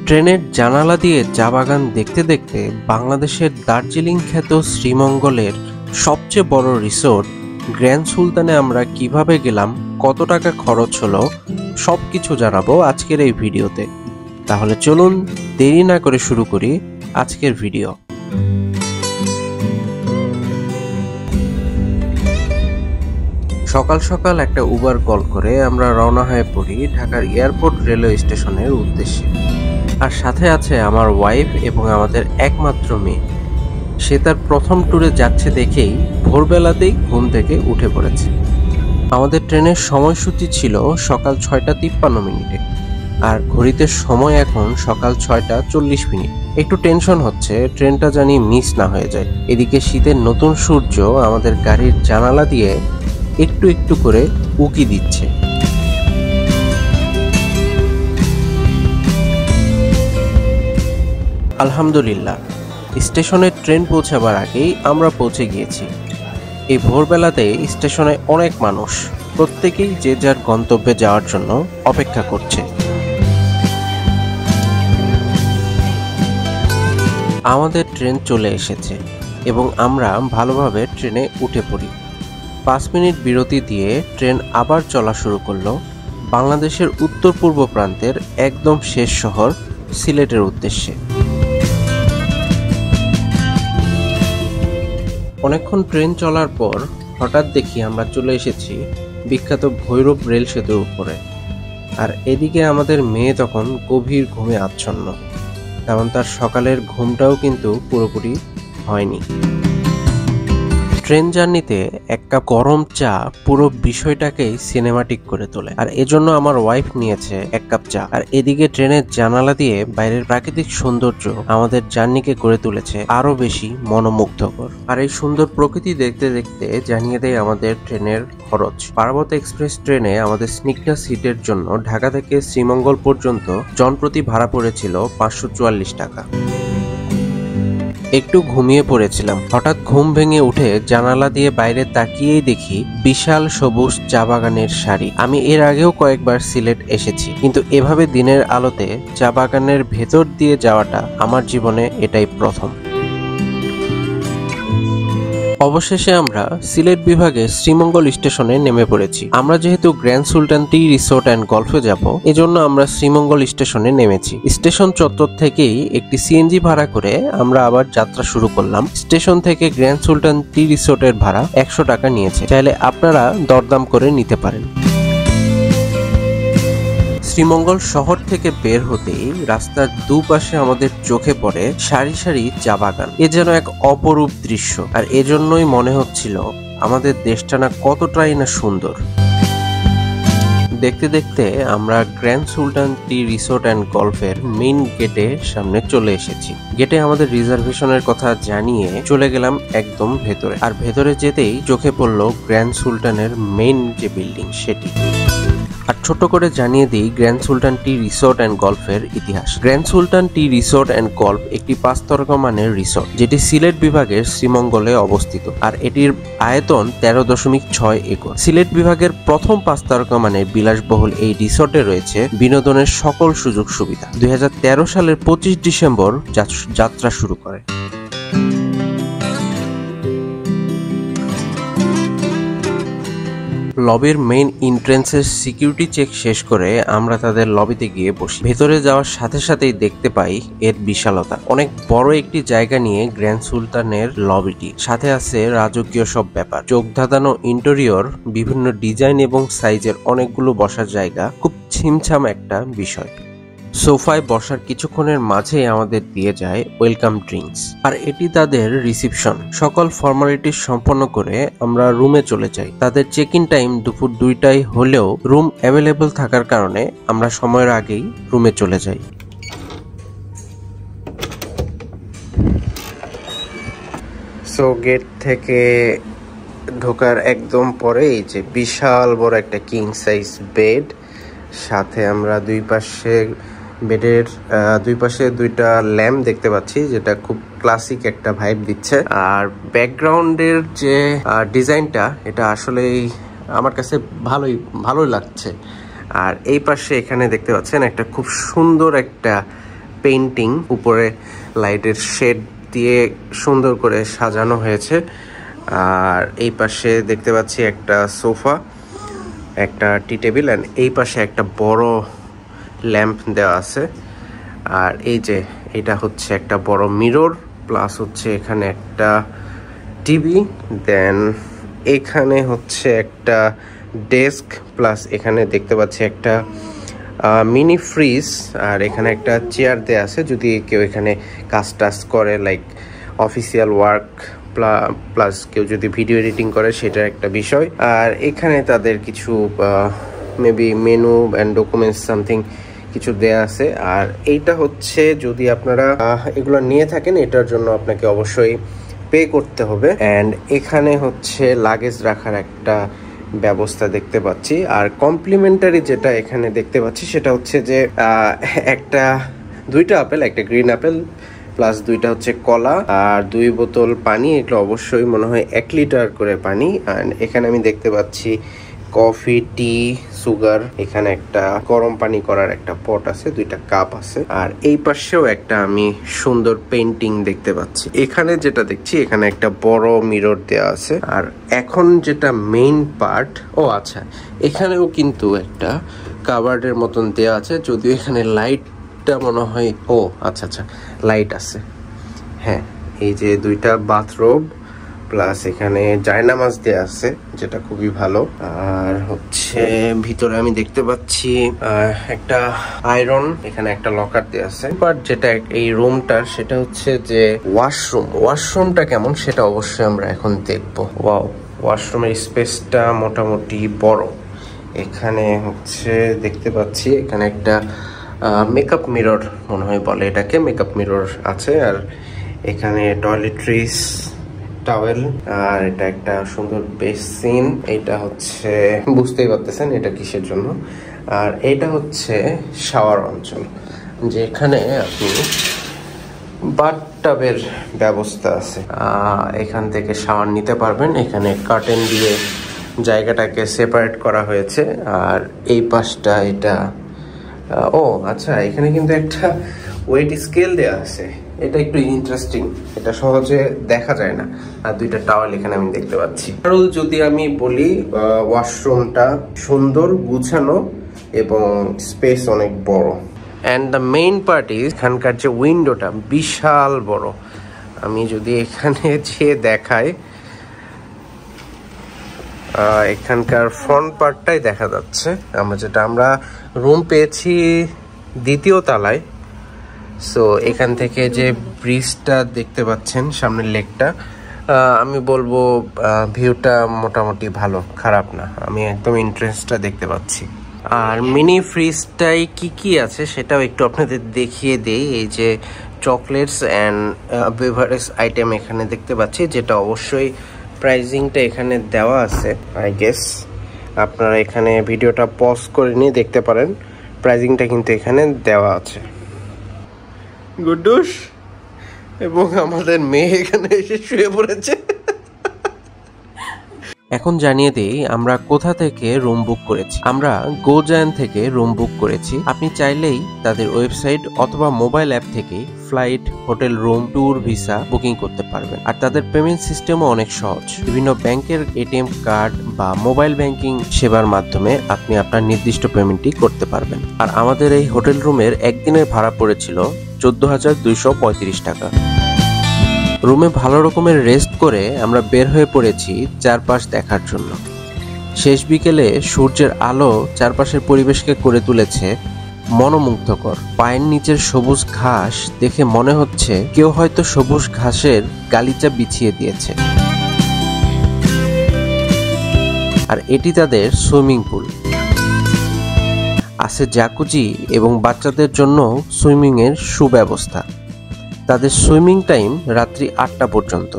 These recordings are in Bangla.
ট্রেনের জানালা দিয়ে চা বাগান দেখতে দেখতে বাংলাদেশের দার্জিলিং খ্যাত শ্রীমঙ্গলের সবচেয়ে বড় রিসোর্ট গ্র্যান্ড সুলতানে আমরা কিভাবে গেলাম, কত টাকা খরচ হলো, সবকিছু জানাবো আজকের এই ভিডিওতে। তাহলে চলুন দেরি না করে শুরু করি আজকের ভিডিও। সকাল সকাল একটা উবার কল করে আমরা রওনা হয়ে পড়ি ঢাকার এয়ারপোর্ট রেলওয়ে স্টেশনের উদ্দেশ্যে। আর সাথে আছে আমার ওয়াইফ এবং আমাদের একমাত্র মেয়ে। সে তার প্রথম ট্যুরে যাচ্ছে দেখেই ভোরবেলাতেই ঘুম থেকে উঠে পড়েছে। আমাদের ট্রেনের সময়সূচি ছিল সকাল 6:53 আর ঘড়িতে সময় এখন সকাল 6:40। একটু টেনশন হচ্ছে ট্রেনটা জানি মিস না হয়ে যায়। এদিকে শীতের নতুন সূর্য আমাদের গাড়ির জানালা দিয়ে একটু একটু করে উকি দিচ্ছে। আলহামদুলিল্লাহ, স্টেশনে ট্রেন পৌঁছাবার আগেই আমরা পৌঁছে গিয়েছি। এই ভোরবেলাতে স্টেশনে অনেক মানুষ, প্রত্যেকেই যে যার গন্তব্যে যাওয়ার জন্য অপেক্ষা করছে। আমাদের ট্রেন চলে এসেছে এবং আমরা ভালোভাবে ট্রেনে উঠে পড়ি। 5 মিনিট বিরতি দিয়ে ট্রেন আবার চলা শুরু করলো বাংলাদেশের উত্তর পূর্ব প্রান্তের একদম শেষ শহর সিলেটের উদ্দেশ্যে। অনেকক্ষণ ট্রেন চলার পর হঠাৎ দেখি আমরা চলে এসেছি বিখ্যাত ভৈরব রেল সেতুর উপরে। আর এদিকে আমাদের মেয়ে তখন গভীর ঘুমে আচ্ছন্ন, কারণ তার সকালের ঘুমটাও কিন্তু পুরোপুরি হয়নি। ট্রেন জার্নিতে এক কাপ গরম চা পুরো বিষয়টাকেই সিনেমাটিক করে তোলে। আর এজন্য আমার ওয়াইফ নিয়েছে 1 কাপ চা। আর এদিকে ট্রেনের জানালা দিয়ে বাইরের প্রাকৃতিক সৌন্দর্য আমাদের জার্নিকে করে তুলেছে আরো বেশি মনোমুগ্ধকর। আর এই সুন্দর প্রকৃতি দেখতে দেখতে জানিয়ে দেয় আমাদের ট্রেনের খরচ। পার্বত্য এক্সপ্রেস ট্রেনে আমাদের স্নিগ্ধা সিটের জন্য ঢাকা থেকে শ্রীমঙ্গল পর্যন্ত জনপ্রতি ভাড়া পড়েছিল 544 টাকা। একটু ঘুমিয়ে পড়েছিলাম, হঠাৎ ঘুম ভেঙে উঠে জানালা দিয়ে বাইরে তাকিয়েই দেখি বিশাল সবুজ চা বাগানের সারি। আমি এর আগেও কয়েকবার সিলেট এসেছি, কিন্তু এভাবে দিনের আলোতে চা বাগানের ভেতর দিয়ে যাওয়াটা আমার জীবনে এটাই প্রথম। অবশেষে আমরা সিলেট বিভাগের শ্রীমঙ্গল স্টেশনে নেমে পড়েছি। আমরা যেহেতু Grand Sultan Tea Resort and গল্ফে যাব, এজন্য আমরা শ্রীমঙ্গল স্টেশনে নেমেছি। স্টেশন চত্বর থেকেই একটি সিএনজি ভাড়া করে আমরা আবার যাত্রা শুরু করলাম। স্টেশন থেকে গ্র্যান্ড সুলতান টি রিসোর্টের ভাড়া 100 টাকা নিয়েছে, চাইলে আপনারা দরদাম করে নিতে পারেন। শ্রীমঙ্গল শহর থেকে বের হতেই রাস্তার দুপাশে আমাদের চোখে পড়ে সারি সারি চা বাগান। এ যেন এক অপরূপ দৃশ্য, আর এজন্যই মনে হচ্ছিল আমাদের দেশটা না কতটাই না সুন্দর। দেখতে দেখতে আমরা Grand Sultan Tea Resort and গল্ফের মেইন গেটের সামনে চলে এসেছি। গেটে আমাদের রিজার্ভেশনের কথা জানিয়ে চলে গেলাম একদম ভেতরে। আর ভেতরে যেতেই চোখে পড়লো গ্র্যান্ড সুলতানের মেইন যে বিল্ডিং সেটি। আর ছোট করে জানিয়ে দিই Grand Sultan Tea Resort and গল্ফের ইতিহাস। Grand Sultan Tea Resort and Golf একটি 5 তারকা মানের রিসোর্ট, যেটি সিলেট বিভাগের শ্রীমঙ্গলে অবস্থিত। আর এটির আয়তন 13.6 একর। সিলেট বিভাগের প্রথম 5 তারকা মানের বিলাসবহুল এই রিসোর্টে রয়েছে বিনোদনের সকল সুযোগ সুবিধা। 2013 সালের 25 ডিসেম্বর যাত্রা শুরু করে। লবির মেইন এন্ট্রান্সের সিকিউরিটি চেক শেষ করে আমরা তাদের লবিতে গিয়ে বসি। ভেতরে যাওয়ার সাথে সাথেই দেখতে পাই এর বিশালতা। অনেক বড় একটি জায়গা নিয়ে গ্র্যান্ড সুলতানের লবিটি, সাথে আছে রাজকীয় সব ব্যাপার, চোখ ধাঁধানো ইন্টেরিয়র, বিভিন্ন ডিজাইন এবং সাইজের অনেকগুলো বসার জায়গা। খুব ছিমছাম একটা বিষয়। সোফায় বসার কিছুক্ষণের মাঝেই আমাদের দিয়ে যায় ওয়েলকাম ড্রিঙ্কস, আর এটি তাদের রিসিপশন। সকল ফর্মালিটি সম্পন্ন করে আমরা রুমে চলে যাই। তাদের চেক ইন টাইম দুপুর 2টায় হলেও রুম অ্যাভেলেবল থাকার কারণে আমরা সময়ের আগেই রুমে চলে যাই। সো গেট থেকে ঢোকার একদম পরে এই যে বিশাল বড় একটা কিং সাইজ বেড, সাথে আমরা বেডের দুই পাশে 2টা ল্যাম্প দেখতে পাচ্ছি, যেটা খুব ক্লাসিক একটা ভাইব দিচ্ছে। আর ব্যাকগ্রাউন্ডের যে ডিজাইনটা, এটা আসলেই আমার কাছে ভালোই লাগছে। আর এই পাশে এখানে দেখতে পাচ্ছেন একটা খুব সুন্দর একটা পেইন্টিং, উপরে লাইটের শেড দিয়ে সুন্দর করে সাজানো হয়েছে। আর এই পাশে দেখতে পাচ্ছি একটা সোফা, একটা টি টেবিল, অ্যান্ড এই পাশে একটা বড় ল্যাম্প দেওয়া আছে। আর এই যে এটা হচ্ছে একটা বড় মিরর, প্লাস হচ্ছে এখানে একটা টিভি, দেন এখানে হচ্ছে একটা ডেস্ক, প্লাস এখানে দেখতে পাচ্ছি একটা মিনি ফ্রিজ। আর এখানে একটা চেয়ার দেওয়া আছে যদি কেউ এখানে কাজ টাজ করে, লাইক অফিসিয়াল ওয়ার্ক, প্লাস কেউ যদি ভিডিও এডিটিং করে সেটার একটা বিষয়। আর এখানে তাদের কিছু maybe menu and documents something কিছু দেয়া আছে। আর এইটা হচ্ছে যদি আপনারা এগুলো নিয়ে থাকেন, এটার জন্য আপনাকে অবশ্যই পে করতে হবে। অ্যান্ড এখানে হচ্ছে লাগেজ রাখার একটা ব্যবস্থা দেখতে পাচ্ছি। আর কমপ্লিমেন্টারি যেটা এখানে দেখতে পাচ্ছি সেটা হচ্ছে যে দুইটা আপেল, একটা গ্রিন আপেল, প্লাস দুইটা হচ্ছে কলা, আর 2 বোতল পানি। এগুলো অবশ্যই মনে হয় 1 লিটার করে পানি। অ্যান্ড এখানে আমি দেখতে পাচ্ছি কফি, টি, সুগার। এখানে একটা গরম পানি করার একটা পট আছে, 2টা কাপ আছে। আর এই পাশেও একটা আমি সুন্দর পেইন্টিং দেখতে পাচ্ছি। এখানে যেটা দেখছি এখানে একটা বড় মিরর দেওয়া আছে। আর এখন যেটা মেইন পার্ট, আচ্ছা, এখানেও কিন্তু একটা কাভার্ডের মতন দেওয়া আছে, যদিও এখানে লাইটটা মনে হয় আচ্ছা লাইট আছে। হ্যাঁ, এই যে 2টা বাথরুম, প্লাস এখানে জায়নামাজ দেয়া আছে, যেটা খুবই ভালো। আর হচ্ছে ভিতরে আমি দেখতে পাচ্ছি একটা আয়রন, এখানে একটা লকার দেয়া আছে। বাট যেটা এই রুমটার সেটা হচ্ছে যে ওয়াশরুমটা কেমন সেটা অবশ্যই আমরা এখন দেখবো। ওয়াও, ওয়াশরুমের স্পেসটা মোটামুটি বড়। এখানে হচ্ছে দেখতে পাচ্ছি এখানে একটা মেকআপ মিরর মনে হয় বলে এটাকে, মেকআপ মিরর আছে। আর এখানে টয়লেট্রিস, টাওয়েল, আর এটা একটা সুন্দর বেসিন। এটা হচ্ছে বুঝতেই পারতেছেন এটা কিসের জন্য। আর এটা হচ্ছে শাওয়ার অঞ্চল, যেখানে আপনি বাথটাবের ব্যবস্থা আছে, এখান থেকে শাওয়ার নিতে পারবেন। এখানে কার্টেন দিয়ে জায়গাটাকে সেপারেট করা হয়েছে। আর এই পাশটা এটা আচ্ছা, এখানে কিন্তু একটা ওয়েট স্কেল দেওয়া আছে, এটা একটু ইন্টারেস্টিং, এটা সহজে দেখা যায় না। আর 2টা টাওয়েল এখানে আমি দেখতে পাচ্ছি। আরও যদি আমি বলি, ওয়াশরুমটা সুন্দর গুছানো এবং স্পেস অনেক বড়। And the main part is এখানকার যে উইন্ডোটা বিশাল বড়। আমি যদি এখানে যে দেখাই, এখানকার ফ্রন্ট পার্টটাই দেখা যাচ্ছে। আমরা রুম পেয়েছি 2য় তলায়। সো এখান থেকে যে ব্রিজটা দেখতে পাচ্ছেন, সামনের লেকটা, আমি বলবো ভিউটা মোটামুটি ভালো, খারাপ না। আমি একদম ইন্টারেস্টটা দেখতে পাচ্ছি। আর মিনি ফ্রিজটাই কি আছে সেটাও একটু আপনাদের দেখিয়ে দেই। এই যে চকলেটস অ্যান্ড বেভারেজ আইটেম এখানে দেখতে পাচ্ছি, যেটা অবশ্যই প্রাইজিংটা এখানে দেওয়া আছে। আই গেস আপনারা এখানে ভিডিওটা পজ করে নিয়ে দেখতে পারেন, প্রাইজিংটা কিন্তু এখানে দেওয়া আছে। গুড্ডুস এবং আমাদের মেয়ে এখানে এসে শুয়ে পড়েছে। এখন জানিয়ে দিই আমরা কোথা থেকে রুম বুক করেছি। আমরা গোজায়ন থেকে রুম বুক করেছি। আপনি চাইলেই তাদের ওয়েবসাইট অথবা মোবাইল অ্যাপ থেকে flight, hotel room, tour, visa booking করতে পারবেন। আর তাদের পেমেন্ট সিস্টেমও অনেক সহজ। বিভিন্ন ব্যাংকের এটিএম কার্ড বা মোবাইল ব্যাংকিং সেবার মাধ্যমে আপনি আপনার নির্দিষ্ট পেমেন্টটি করতে পারবেন। আর আমাদের এই হোটেল রুমের একদিনের ভাড়া পড়েছিল 14,235 টাকা। রুমে ভালো রকমের রেস্ট করে আমরা বের হয়ে পড়েছি চারপাশ দেখার জন্য। শেষ বিকেলে সূর্যের আলো চারপাশের পরিবেশকে করে তুলেছে মনোমুগ্ধকর। পায়ের নিচের সবুজ ঘাস দেখে মনে হচ্ছে কেউ হয়তো সবুজ ঘাসের গালিচা বিছিয়ে দিয়েছে। আর এটি তাদের সুইমিং পুল। আছে জাকুজি এবং বাচ্চাদের জন্য সুইমিং এর সুব্যবস্থা। তাদের সুইমিং টাইম রাত্রি 8টা পর্যন্ত।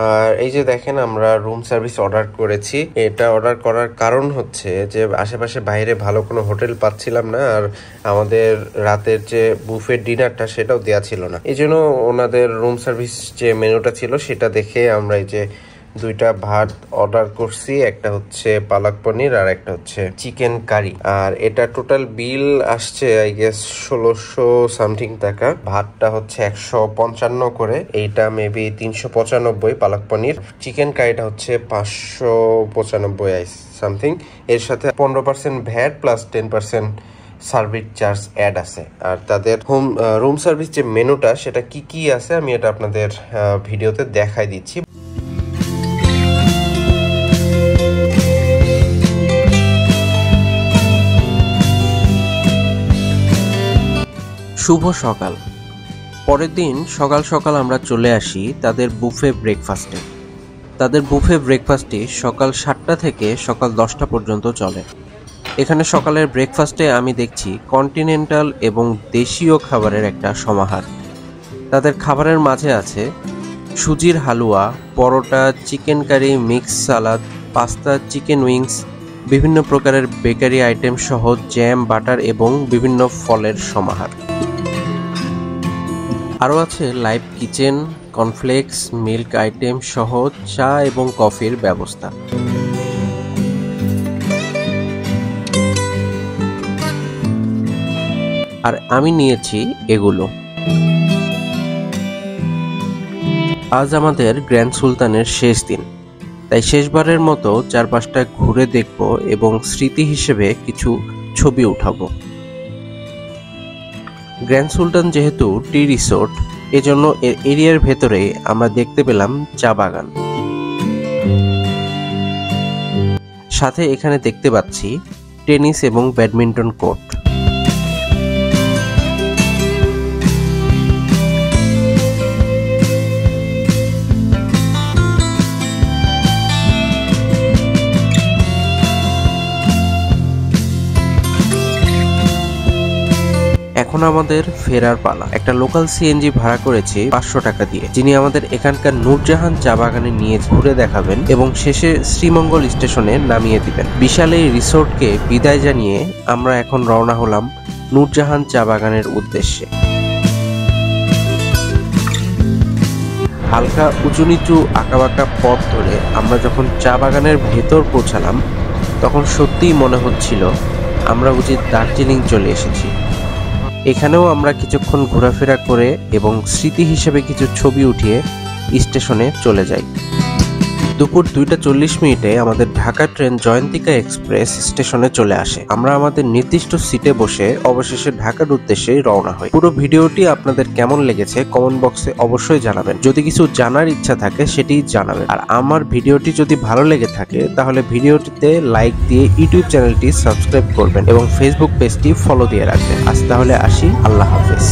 আর এই যে দেখেন আমরা রুম সার্ভিস অর্ডার করেছি। এটা অর্ডার করার কারণ হচ্ছে যে আশেপাশে বাইরে ভালো কোনো হোটেল পাচ্ছিলাম না, আর আমাদের রাতের যে বুফেট ডিনারটা সেটাও দেওয়া ছিল না। এই জন্য ওনাদের রুম সার্ভিস যে মেনুটা ছিল সেটা দেখে আমরা এই যে দুইটা ভাত অর্ডার করছি, একটা হচ্ছে পালক পনির আর একটা হচ্ছে চিকেন কারি। আর এটা টোটাল বিল আসছে আই গেস 1600 সামথিং টাকা। ভাতটা হচ্ছে 155 করে, এইটা মেবি 395 পালক পনির। চিকেন কারিটা হচ্ছে 595 সামথিং। এর সাথে 15% VAT plus 10% service charge add আছে। আর তাদের রুম সার্ভিস যে মেনুটা সেটা কি কি আছে আমি এটা আপনাদের ভিডিওতে দেখাই দিচ্ছি। শুভ সকাল। পরের দিন সকাল সকাল আমরা চলে আসি তাদের বুফে ব্রেকফাস্টে। তাদের বুফে ব্রেকফাস্টটি সকাল 7টা থেকে সকাল 10টা পর্যন্ত চলে। এখানে সকালের ব্রেকফাস্টে আমি দেখছি কন্টিনেন্টাল এবং দেশীয় খাবারের একটা সমাহার। তাদের খাবারের মাঝে আছে সুজির halwa, paratha, chicken curry, mix salad, pasta, chicken wings, বিভিন্ন প্রকারের বেকারি আইটেম সহ জ্যাম, বাটার এবং বিভিন্ন ফলের সমাহার। আরও আছে live kitchen, cornflakes, milk item সহ চা এবং কফির ব্যবস্থা। আর আমি নিয়েছি এগুলো। আজ আমাদের গ্র্যান্ড সুলতানের শেষ দিন, তাই শেষবারের মতো চারপাশটা ঘুরে দেখব এবং স্মৃতি হিসেবে কিছু ছবি উঠাবো। গ্র্যান্ড সুলতান যেহেতু টি রিসোর্ট, এজন্য এর এরিয়ার ভেতরে আমরা দেখতে পেলাম চা বাগান। সাথে এখানে দেখতে পাচ্ছি টেনিস এবং ব্যাডমিন্টন কোর্ট। এখন আমাদের ফেরার পালা। একটা লোকাল সিএনজি ভাড়া করেছি 500 টাকা দিয়ে, যিনি আমাদের এখানকার নূরজাহান চা বাগানে নিয়ে ঘুরে দেখাবেন এবং শেষে শ্রীমঙ্গল স্টেশনে নামিয়ে দিবেন। বিশাল এই রিসোর্টকে বিদায় জানিয়ে আমরা এখন রওনা হলাম নূরজাহান চা বাগানের উদ্দেশ্যে। হালকা উঁচু নিচু আঁকাবাঁকা পথ ধরে আমরা যখন চা বাগানের ভেতর পৌঁছালাম, তখন সত্যিই মনে হচ্ছিল আমরা বুঝি দার্জিলিং চলে এসেছি। এখানেও আমরা কিছুক্ষণ ঘোরাফেরা করে এবং স্মৃতি হিসেবে কিছু ছবি উঠিয়ে স্টেশনে চলে যাই। দুপুর 2:40 আমাদের ঢাকা ট্রেন জয়ন্তিকা এক্সপ্রেস স্টেশনে চলে আসে। আমরা আমাদের নির্দিষ্ট সিটে বসে অবশেষে ঢাকার উদ্দেশ্যে রওনা হই। পুরো ভিডিওটি আপনাদের কেমন লেগেছে কমেন্ট বক্সে অবশ্যই জানাবেন। যদি কিছু জানার ইচ্ছা থাকে সেটি জানাবেন। আর আমার ভিডিওটি যদি ভালো লেগে থাকে তাহলে ভিডিওটিতে লাইক দিয়ে ইউটিউব চ্যানেলটি সাবস্ক্রাইব করবেন এবং ফেসবুক পেজটি ফলো দিয়ে রাখবেন। আজ তাহলে আসি, আল্লাহ হাফেজ।